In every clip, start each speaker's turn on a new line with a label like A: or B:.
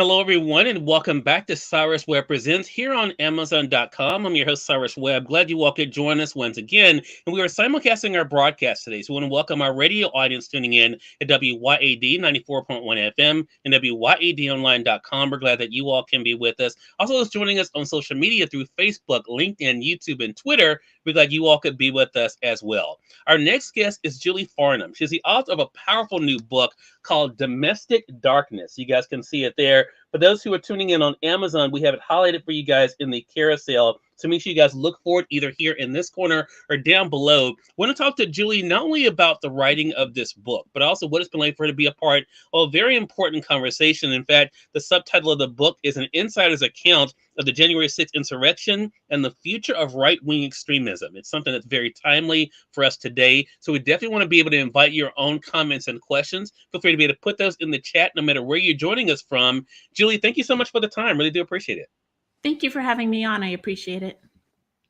A: hello, everyone, and welcome back to Cyrus Webb Presents here on Amazon.com. I'm your host, Cyrus Webb. Glad you all could join us once again. And we are simulcasting our broadcast today. So we want to welcome our radio audience tuning in at WYAD 94.1 FM and WYADonline.com. We're glad that you all can be with us. Also, those joining us on social media through Facebook, LinkedIn, YouTube, and Twitter, we're glad you all could be with us as well. Our next guest is Julie Farnam. She's the author of a powerful new book called Domestic Darkness. You guys can see it there. For those who are tuning in on Amazon, we have it highlighted for you guys in the carousel. So make sure you guys look for it either here in this corner or down below. We want to talk to Julie not only about the writing of this book, but also what it's been like for her to be a part of a very important conversation. In fact, the subtitle of the book is An Insider's Account of the January 6th Insurrection and the Future of Right-Wing Extremism. It's something that's very timely for us today. So we definitely want to be able to invite your own comments and questions. Feel free to be able to put those in the chat no matter where you're joining us from. Julie, thank you so much for the time. Really do appreciate it.
B: Thank you for having me on. I appreciate it.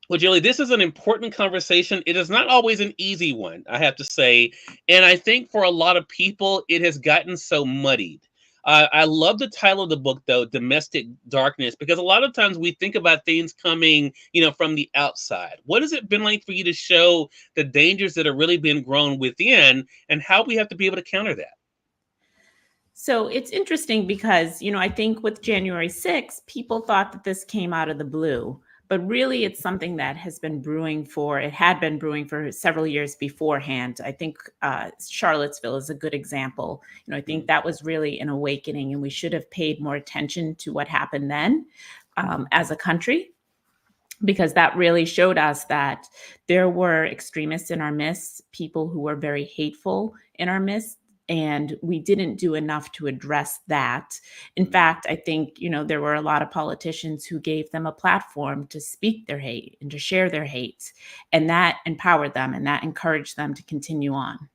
A: Well, Julie, this is an important conversation. It is not always an easy one, I have to say. And I think for a lot of people, it has gotten so muddied. I love the title of the book, though, Domestic Darkness, because a lot of times we think about things coming, from the outside. What has it been like for you to show the dangers that are really being grown within and how we have to be able to counter that?
B: So it's interesting because, I think with January 6th, people thought that this came out of the blue, but really it's something that had been brewing for several years beforehand. I think Charlottesville is a good example. I think that was really an awakening, and we should have paid more attention to what happened then as a country, because that really showed us that there were extremists in our midst, people who were very hateful in our midst. And we didn't do enough to address that. In fact, I think, there were a lot of politicians who gave them a platform to speak their hate and to share their hate. And that empowered them and that encouraged them to continue on.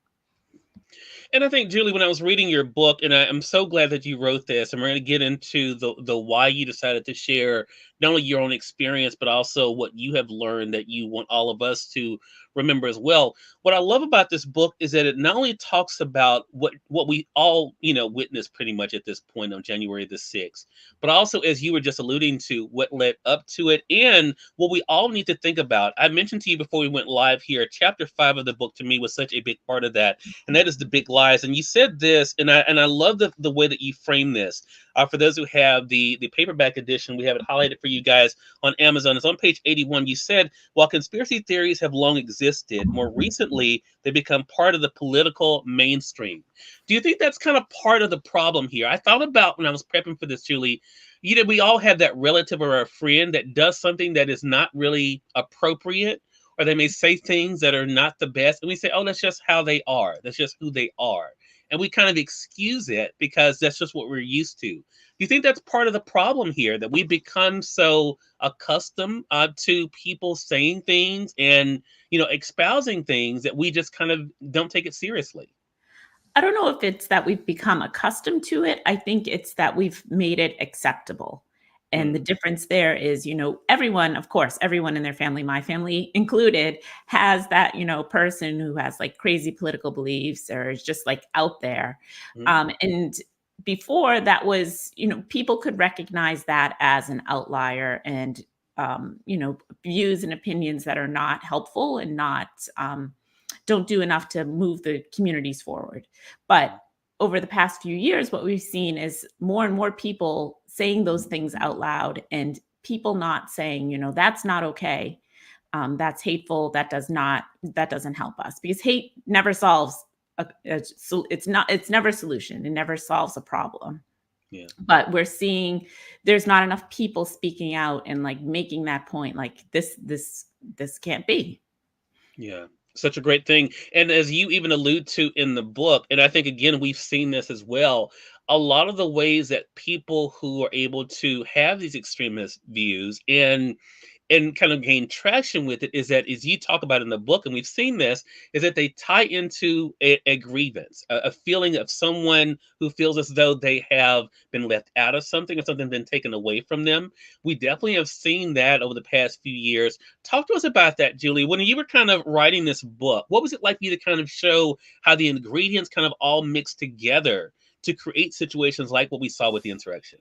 A: And I think, Julie, when I was reading your book, and I'm so glad that you wrote this, and we're going to get into the why you decided to share not only your own experience, but also what you have learned that you want all of us to remember as well. What I love about this book is that it not only talks about what we all, witnessed pretty much at this point on January the 6th, but also, as you were just alluding to, what led up to it and what we all need to think about. I mentioned to you before we went live here, chapter 5 of the book to me was such a big part of that, and that is the big lies. And you said this, and I love the way that you frame this. For those who have the paperback edition, we have it highlighted for you guys on Amazon. It's on page 81. You said, while conspiracy theories have long existed, more recently, they become part of the political mainstream. Do you think that's kind of part of the problem here? I thought about when I was prepping for this, Julie, we all have that relative or a friend that does something that is not really appropriate, or they may say things that are not the best. And we say, oh, that's just how they are. That's just who they are. And we kind of excuse it because that's just what we're used to. Do you think that's part of the problem here, that we become so accustomed to people saying things and, espousing things that we just kind of don't take it seriously?
B: I don't know if it's that we've become accustomed to it. I think it's that we've made it acceptable. And the difference there is, everyone, of course, everyone in their family, my family included, has that, person who has like crazy political beliefs or is just like out there. And before that was, people could recognize that as an outlier and, views and opinions that are not helpful and not, don't do enough to move the communities forward. But over the past few years, what we've seen is more and more people saying those things out loud, and people not saying, that's not okay. That's hateful. That doesn't help us, because hate never solves. It's never a solution. It never solves a problem. Yeah. But we're seeing there's not enough people speaking out and like making that point, like this can't be.
A: Yeah. Such a great thing. And as you even allude to in the book, and I think, again, we've seen this as well, a lot of the ways that people who are able to have these extremist views and kind of gain traction with it is that, as you talk about in the book, and we've seen this, is that they tie into a grievance, a feeling of someone who feels as though they have been left out of something or something been taken away from them. We definitely have seen that over the past few years. Talk to us about that, Julie. When you were kind of writing this book, what was it like for you to kind of show how the ingredients kind of all mixed together to create situations like what we saw with the insurrection?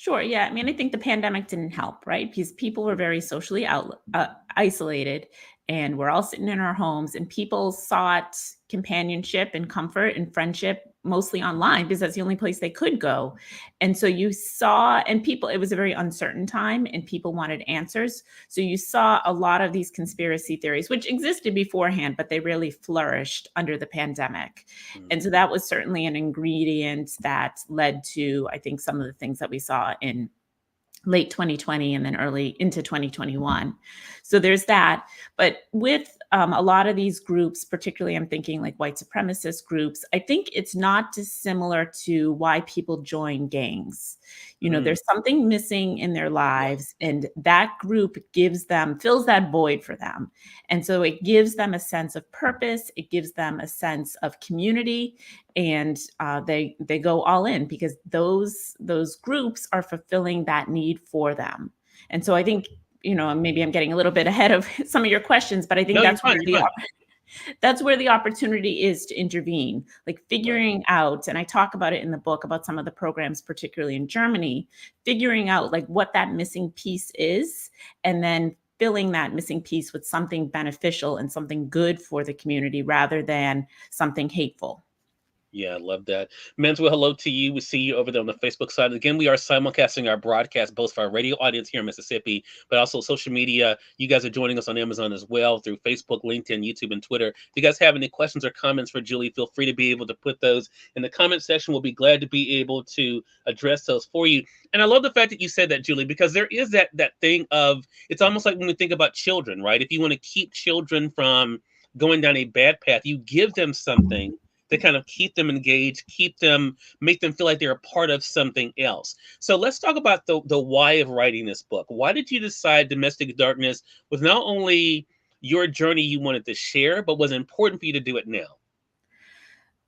B: Sure. Yeah. I mean, I think the pandemic didn't help, right? Because people were very socially isolated, and we're all sitting in our homes, and people sought companionship and comfort and friendship mostly online because that's the only place they could go. And so you saw, and people, it was a very uncertain time and people wanted answers. So you saw a lot of these conspiracy theories, which existed beforehand, but they really flourished under the pandemic. And so
A: Mhm.
B: that was certainly an ingredient that led to, I think, some of the things that we saw in late 2020 and then early into 2021. So there's that. But with a lot of these groups, particularly I'm thinking like white supremacist groups, I think it's not dissimilar to why people join gangs.
A: Mm,
B: There's something missing in their
A: yeah,
B: lives, and that group fills that void for them. And so it gives them a sense of purpose, it gives them a sense of community, and they go all in because those groups are fulfilling that need for them. And so I think, maybe I'm getting a little bit ahead of some of your questions, but I think
A: no, you're fine. You're fine.
B: that's where the opportunity is to intervene, like
A: Right.
B: figuring out, and I talk about it in the book about some of the programs, particularly in Germany, figuring out like what that missing piece is, and then filling that missing piece with something beneficial and something good for the community rather than something hateful.
A: Yeah, I love that. Manswell, hello to you. We see you over there on the Facebook side. Again, we are simulcasting our broadcast both for our radio audience here in Mississippi, but also social media. You guys are joining us on Amazon as well through Facebook, LinkedIn, YouTube, and Twitter. If you guys have any questions or comments for Julie, feel free to be able to put those in the comment section. We'll be glad to be able to address those for you. And I love the fact that you said that, Julie, because there is that thing of it's almost like when we think about children, right? If you want to keep children from going down a bad path, you give them something to kind of keep them engaged, make them feel like they're a part of something else. So let's talk about the why of writing this book. Why did you decide Domestic Darkness was not only your journey you wanted to share, but was important for you to do it now?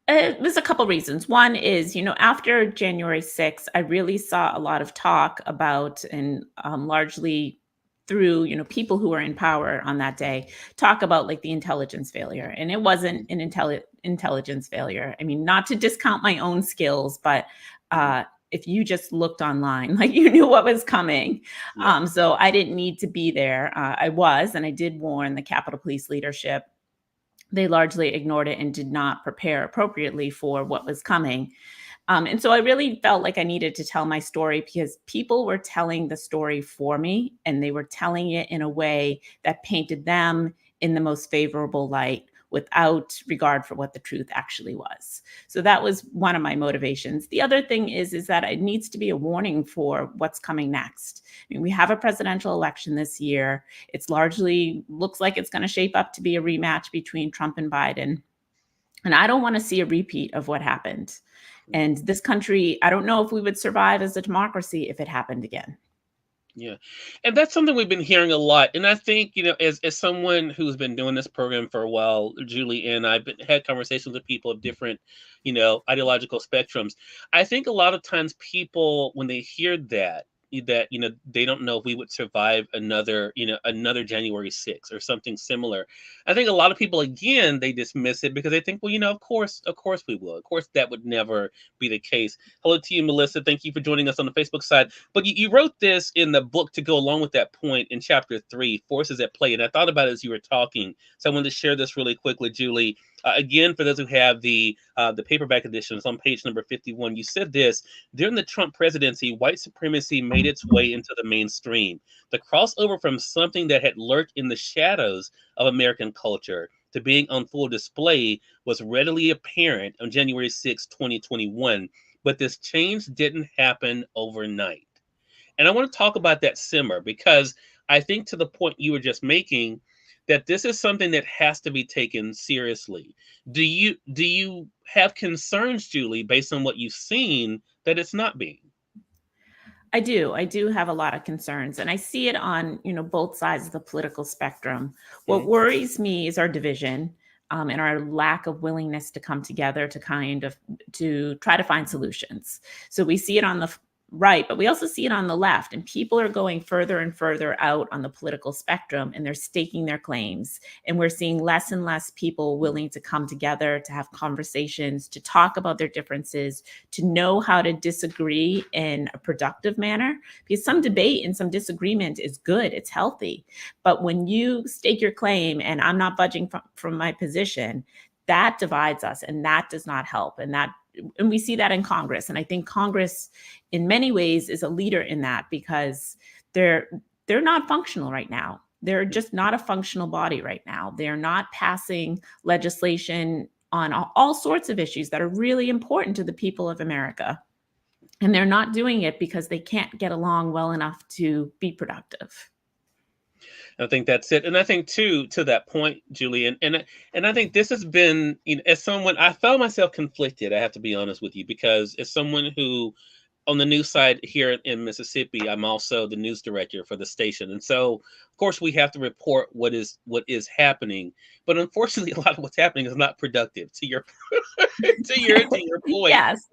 B: There's a couple reasons. One is, after January 6th, I really saw a lot of talk about, and largely through, people who were in power on that day, talk about like the intelligence failure. And it wasn't an intelligence failure. I mean, not to discount my own skills, but
A: Mhm.
B: if you just looked online, like you knew what was coming.
A: Yeah.
B: So I didn't need to be there. I was, and I did warn the Capitol Police leadership. They largely ignored it and did not prepare appropriately for what was coming. And so I really felt like I needed to tell my story because people were telling the story for me, and they were telling it in a way that painted them in the most favorable light without regard for what the truth actually was. So that was one of my motivations. The other thing is that it needs to be a warning for what's coming next. I mean, we have a presidential election this year. It's largely looks like it's going to shape up to be a rematch between Trump and Biden. And I don't want to see a repeat of what happened. And this country, I don't know if we would survive as a democracy if it happened again.
A: Yeah. And that's something we've been hearing a lot. And I think, as someone who's been doing this program for a while, Julie, and had conversations with people of different, ideological spectrums. I think a lot of times people, when they hear that, they don't know if we would survive another January 6th or something similar. I think a lot of people, again, they dismiss it because they think, well, of course we will. Of course, that would never be the case. Hello to you, Melissa. Thank you for joining us on the Facebook side. But you wrote this in the book to go along with that point in chapter 3, Forces at Play. And I thought about it as you were talking. So I wanted to share this really quickly, Julie. Again, for those who have the paperback edition, it's on page number 51. You said this: during the Trump presidency, white supremacy made its way into the mainstream. The crossover from something that had lurked in the shadows of American culture to being on full display was readily apparent on January 6, 2021. But this change didn't happen overnight. And I want to talk about that simmer because I think, to the point you were just making, that this is something that has to be taken seriously. Do you have concerns, Julie, based on what you've seen, that it's not being?
B: I do. I do have a lot of concerns, and I see it on, both sides of the political spectrum. What
A: Mhm.
B: worries me is our division, and our lack of willingness to come together to try to find solutions. So we see it on the Right, but we also see it on the left, and people are going further and further out on the political spectrum, and they're staking their claims. And we're seeing less and less people willing to come together, to have conversations, to talk about their differences, to know how to disagree in a productive manner. Because some debate and some disagreement is good, it's healthy. But when you stake your claim and I'm not budging from my position, that divides us, and that does not help. And we see that in Congress. And I think Congress, in many ways, is a leader in that, because they're not functional right now. They're just not a functional body right now. They're not passing legislation on all sorts of issues that are really important to the people of America. And they're not doing it because they can't get along well enough to be productive.
A: I think that's it. And I think too, to that point, Julian, and I think this has been, as someone, I found myself conflicted. I have to be honest with you, because as someone who, on the news side here in Mississippi, I'm also the news director for the station, and so of course we have to report what is happening. But unfortunately, a lot of what's happening is not productive. To your to your point,
B: Yes.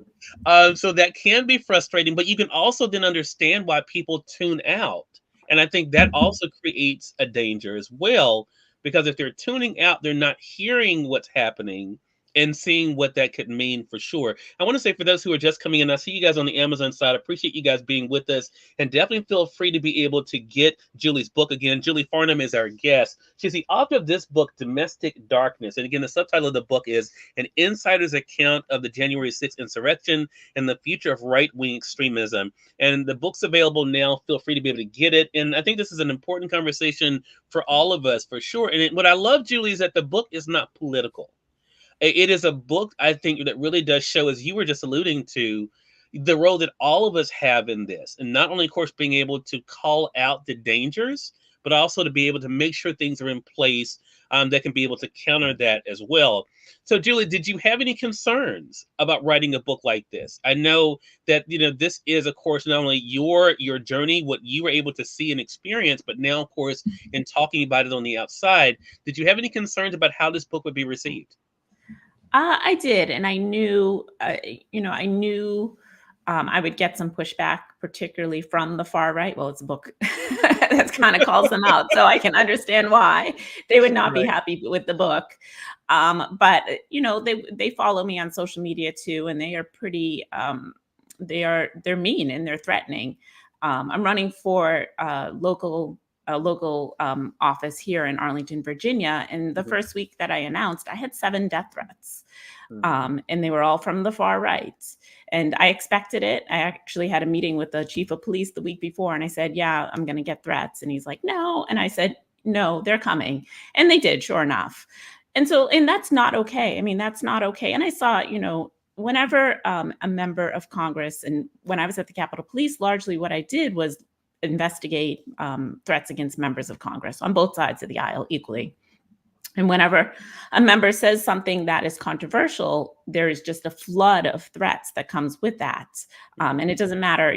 A: so that can be frustrating, but you can also then understand why people tune out. And I think that also creates a danger as well, because if they're tuning out, they're not hearing what's happening and seeing what that could mean for sure. I want to say, for those who are just coming in, I see you guys on the Amazon side. I appreciate you guys being with us, and definitely feel free to be able to get Julie's book. Again, Julie Farnam is our guest. She's the author of this book, Domestic Darkness. And again, the subtitle of the book is An Insider's Account of the January 6th Insurrection and the Future of Right-Wing Extremism. And the book's available now. Feel free to be able to get it. And I think this is an important conversation for all of us, for sure. And what I love, Julie, is that the book is not political. It is a book, I think, that really does show, as you were just alluding to, the role that all of us have in this. And not only, of course, being able to call out the dangers, but also to be able to make sure things are in place that can be able to counter that as well. So, Julie, did you have any concerns about writing a book like this? I know that this is, of course, not only your journey, what you were able to see and experience, but now, of course, in talking about it on the outside, did you have any concerns about how this book would be received?
B: I did, and I knew, I knew I would get some pushback, particularly from the far right. Well, it's a book that kind of calls them out, so I can understand why they would not be
A: Right.
B: happy with the book. But they follow me on social media too, and they are pretty. They're mean and they're threatening. I'm running for local office here in Arlington, Virginia. And the
A: Mhm.
B: first week that I announced, I had 7 death threats.
A: Mhm.
B: And they were all from the far right. And I expected it. I actually had a meeting with the chief of police the week before, and I said, "Yeah, I'm going to get threats." And he's like, "No." And I said, "No, they're coming." And they did, sure enough. And that's not okay. I mean, that's not okay. And I saw, whenever a member of Congress, and when I was at the Capitol Police, largely what I did was investigate threats against members of Congress on both sides of the aisle equally. And whenever a member says something that is controversial, there is just a flood of threats that comes with that. And it doesn't matter,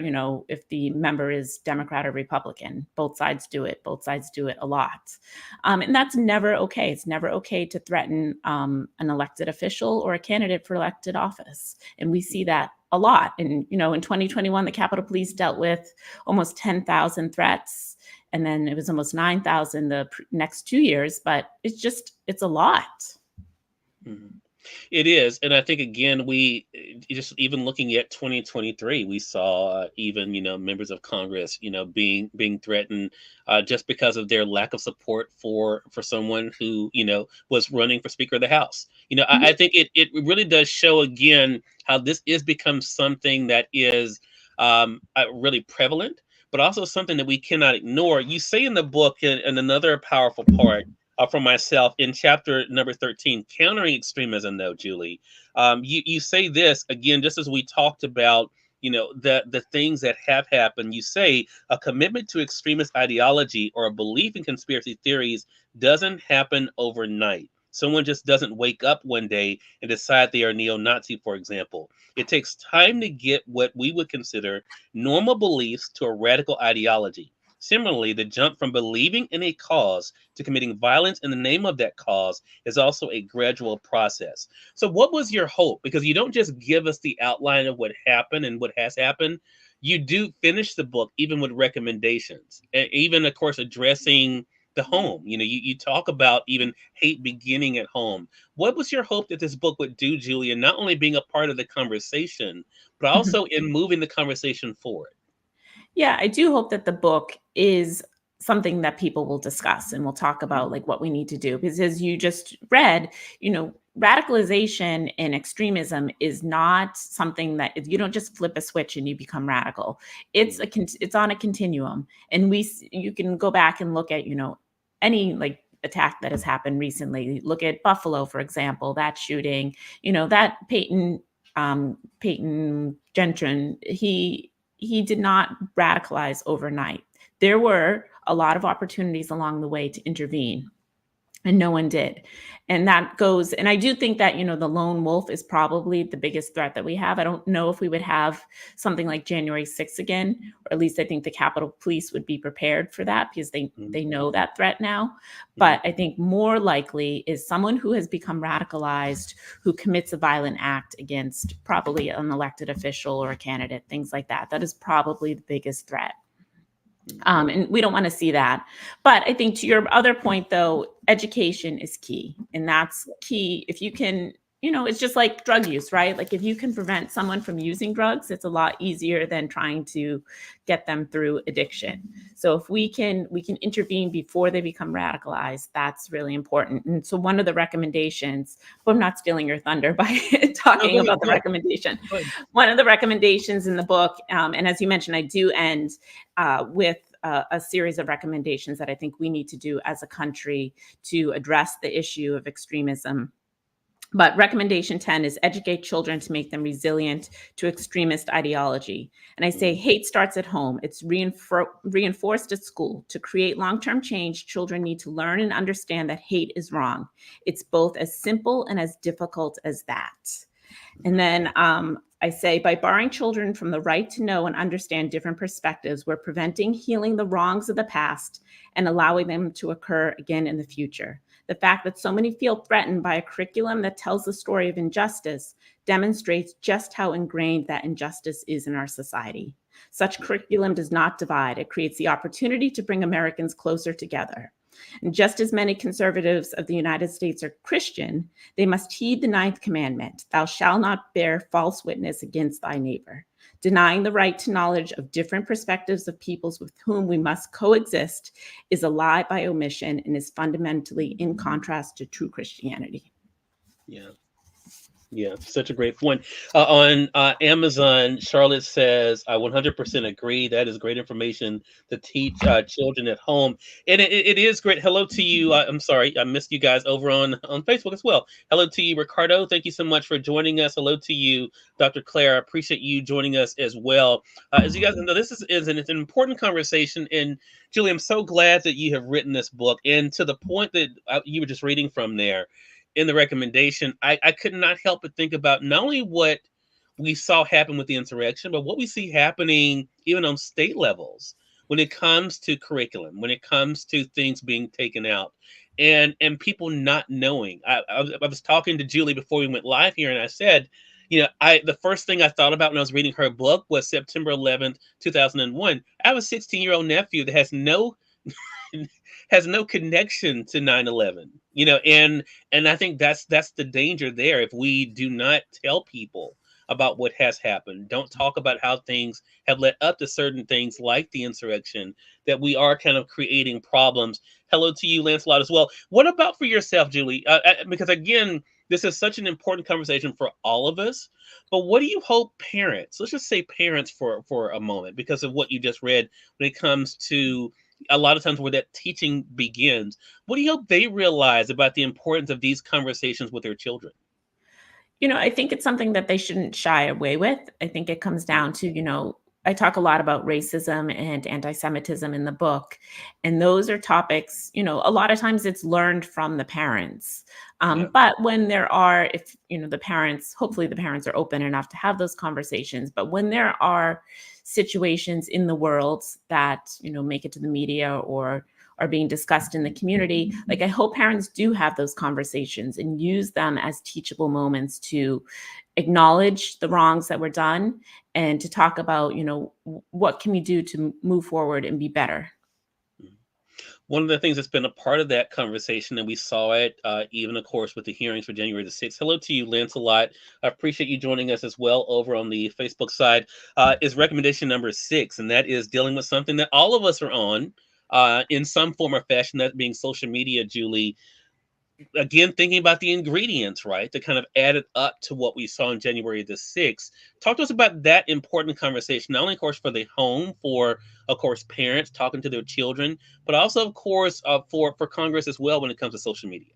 B: if the member is Democrat or Republican. Both sides do it. Both sides do it a lot. And that's never okay. It's never okay to threaten an elected official or a candidate for elected office. And we see that a lot. And, in 2021, the Capitol Police dealt with almost 10,000 threats. And then it was almost 9,000 the next 2 years, but it's a lot.
A: Mhm. It is, and I think, again, we just, even looking at 2023, we saw even members of Congress being threatened just because of their lack of support for someone who was running for Speaker of the House. I think it really does show, again, how this is become something that is really prevalent, but also something that we cannot ignore. You say in the book, and another powerful part from myself, in chapter number 13, countering extremism, though, Julie, you say this again, just as we talked about, the things that have happened. You say a commitment to extremist ideology or a belief in conspiracy theories doesn't happen overnight. Someone just doesn't wake up one day and decide they are neo-Nazi, for example. It takes time to get what we would consider normal beliefs to a radical ideology. Similarly, the jump from believing in a cause to committing violence in the name of that cause is also a gradual process. So, what was your hope? Because you don't just give us the outline of what happened and what has happened. you do finish the book even with recommendations, even of course addressing the home. You talk about even hate beginning at home. What was your hope that this book would do, Julia, not only being a part of the conversation, but
B: Mhm.
A: also in moving the conversation forward?
B: Yeah, I do hope that the book is something that people will discuss and we'll talk about
A: Mhm.
B: like what we need to do. Because as you just read, radicalization and extremism is not something that you don't just flip a switch and you become radical.
A: Mhm.
B: It's on a continuum, and you can go back and look at any like attack that has happened recently. Look at Buffalo, for example, that shooting. That Peyton Gentron, he did not radicalize overnight. There were a lot of opportunities along the way to intervene, and no one did. And that goes, and I do think that, the lone wolf is probably the biggest threat that we have. I don't know if we would have something like January 6th again, or at least I think the Capitol Police would be prepared for that because they
A: Mhm.
B: know that threat now.
A: Mhm.
B: But I think more likely is someone who has become radicalized, who commits a violent act against probably an elected official or a candidate, things like that. That is probably the biggest threat.
A: Mhm.
B: And we don't want to see that. But I think to your other point, though, education is key. And that's key. If you can, it's just like drug use, right? Like if you can prevent someone from using drugs, it's a lot easier than trying to get them through addiction. So if we can intervene before they become radicalized, that's really important. And so one of the recommendations, but I'm not stealing your thunder by
A: No, go
B: talking
A: ahead.
B: about the
A: Go ahead.
B: recommendation.
A: Go ahead.
B: One of the recommendations in the book, and as you mentioned, I do end with a series of recommendations that I think we need to do as a country to address the issue of extremism. But recommendation 10 is educate children to make them resilient to extremist ideology. And I say
A: Mhm.
B: hate starts at home. It's reinforced at school. To create long term change, children need to learn and understand that hate is wrong. It's both as simple and as difficult as that. And then I say, by barring children from the right to know and understand different perspectives, we're preventing healing the wrongs of the past and allowing them to occur again in the future. The fact that so many feel threatened by a curriculum that tells the story of injustice demonstrates just how ingrained that injustice is in our society. Such curriculum does not divide, it creates the opportunity to bring Americans closer together. And just as many conservatives of the United States are Christian, they must heed the ninth commandment: thou shalt not bear false witness against thy neighbor. Denying the right to knowledge of different perspectives of peoples with whom we must coexist is a lie by omission and is fundamentally in contrast to true Christianity.
A: Yeah. Yeah, such a great point. On Amazon, Charlotte says, "I 100% agree. That is great information to teach children at home, and it is great." Hello to you. I'm sorry, I missed you guys over on Facebook as well. Hello to you, Ricardo. Thank you so much for joining us. Hello to you, Dr. Claire. I appreciate you joining us as well. As you guys know, this it's an important conversation. And Julie, I'm so glad that you have written this book. And to the point that you were just reading from there in the recommendation, I could not help but think about not only what we saw happen with the insurrection, but what we see happening even on state levels when it comes to curriculum, when it comes to things being taken out, and people not knowing. I was talking to Julie before we went live here, and I said, I the first thing I thought about when I was reading her book was September 11th, 2001. I have a 16-year-old nephew that has no connection to 9/11. And I think that's the danger there. If we do not tell people about what has happened, don't talk about how things have led up to certain things like the insurrection, that we are kind of creating problems. Hello to you, Lancelot, as well. What about for yourself, Julie? Because again, this is such an important conversation for all of us. But what do you hope parents, let's just say parents for a moment, because of what you just read, when it comes to a lot of times where that teaching begins, what do you hope they realize about the importance of these conversations with their children?
B: I think it's something that they shouldn't shy away with. I think it comes
A: Mm.
B: down to, I talk a lot about racism and anti-Semitism in the book. And those are topics, a lot of times it's learned from the parents.
A: Yeah.
B: But when there are, if, the parents, hopefully the parents are open enough to have those conversations. But when there are situations in the world that, make it to the media or are being discussed in the community, like I hope parents do have those conversations and use them as teachable moments to acknowledge the wrongs that were done and to talk about, what can we do to move forward and be better.
A: One of the things that's been a part of that conversation, and we saw it even, of course, with the hearings for January the 6th. Hello to you, Lancelot. I appreciate you joining us as well over on the Facebook side. Is recommendation number 6, and that is dealing with something that all of us are on in some form or fashion, that being social media, Julie. Again, thinking about the ingredients, right, that kind of added up to what we saw on January the 6th. Talk to us about that important conversation, not only, of course, for the home, for, of course, parents talking to their children, but also, of course, for Congress as well when it comes to social media.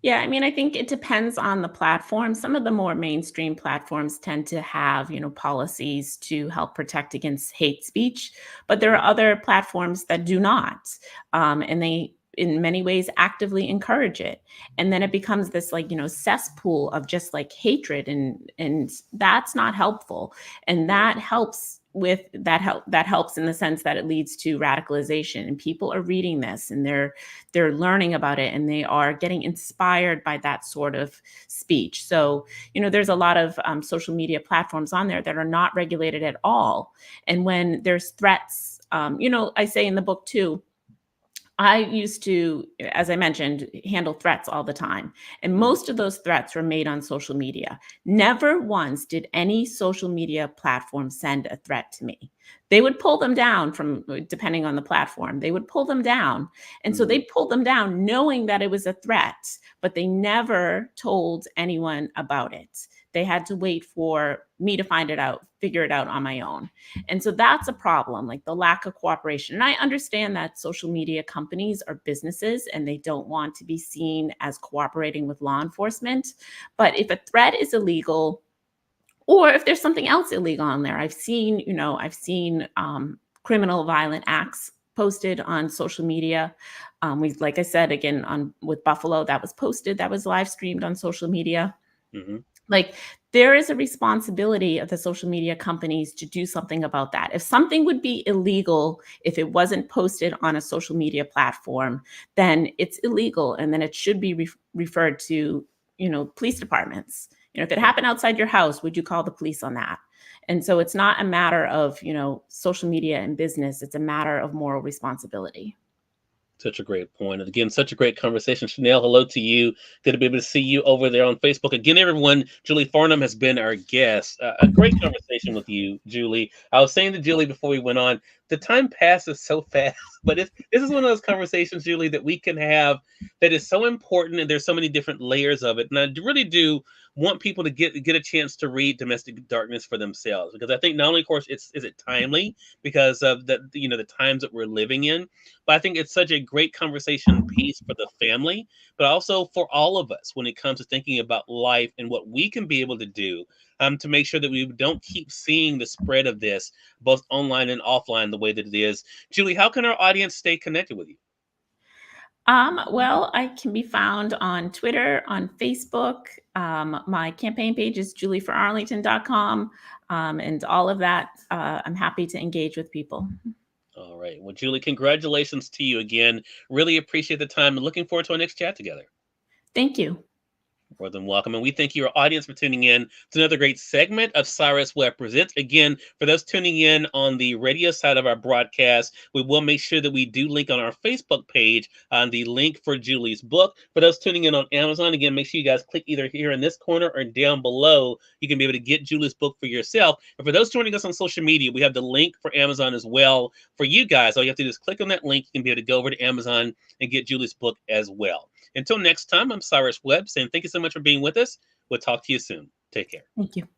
B: Yeah, I mean, I think it depends on the platform. Some of the more mainstream platforms tend to have, policies to help protect against hate speech, but there are other platforms that do not. And they, in many ways, actively encourage it. And then it becomes this like, cesspool of just like hatred, and that's not helpful. And that helps in the sense that it leads to radicalization, and people are reading this and they're learning about it, and they are getting inspired by that sort of speech. So, there's a lot of social media platforms on there that are not regulated at all. And when there's threats, I say in the book too, I used to, as I mentioned, handle threats all the time. And
A: Mhm.
B: most of those threats were made on social media. Never once did any social media platform send a threat to me. They would pull them down from, depending on the platform, they would pull them down. And so they
A: Mhm.
B: pulled them down knowing that it was a threat, but they never told anyone about it. They had to wait for me to find it out, figure it out on my own. And so that's a problem, like the lack of cooperation. And I understand that social media companies are businesses and they don't want to be seen as cooperating with law enforcement. But if a threat is illegal, or if there's something else illegal on there, I've seen criminal violent acts posted on social media. Like I said, again, on with Buffalo, that was posted, that was live streamed on social media.
A: Mhm.
B: Like, there is a responsibility of the social media companies to do something about that. If something would be illegal if it wasn't posted on a social media platform, then it's illegal, and then it should be referred to, police departments. If it
A: Right.
B: happened outside your house, would you call the police on that? And so it's not a matter of, social media and business, it's a matter of moral responsibility.
A: Such a great point. And again, such a great conversation. Chanel, hello to you. Good to be able to see you over there on Facebook. Again, everyone, Julie Farnam has been our guest. A great conversation with you, Julie. I was saying to Julie before we went on, the time passes so fast, but this is one of those conversations, Julie, that we can have that is so important, and there's so many different layers of it. And I really do want people to get a chance to read Domestic Darkness for themselves, because I think not only, of course, is it timely because of the times that we're living in, but I think it's such a great conversation piece for the family, but also for all of us when it comes to thinking about life and what we can be able to do to make sure that we don't keep seeing the spread of this, both online and offline, the way that it is. Julie, how can our audience stay connected with you?
B: Well, I can be found on Twitter, on Facebook. My campaign page is julieforarlington.com. And all of that, I'm happy to engage with people.
A: All right. Well, Julie, congratulations to you again. Really appreciate the time and looking forward to our next chat together.
B: Thank you.
A: More than welcome. And we thank you, our audience, for tuning in to another great segment of Cyrus Webb Presents. Again, for those tuning in on the radio side of our broadcast, we will make sure that we do link on our Facebook page on the link for Julie's book. For those tuning in on Amazon, again, make sure you guys click either here in this corner or down below. You can be able to get Julie's book for yourself. And for those joining us on social media, we have the link for Amazon as well for you guys. All you have to do is click on that link. You can be able to go over to Amazon and get Julie's book as well. Until next time, I'm Cyrus Webb saying thank you so much for being with us. We'll talk to you soon. Take care.
B: Thank you.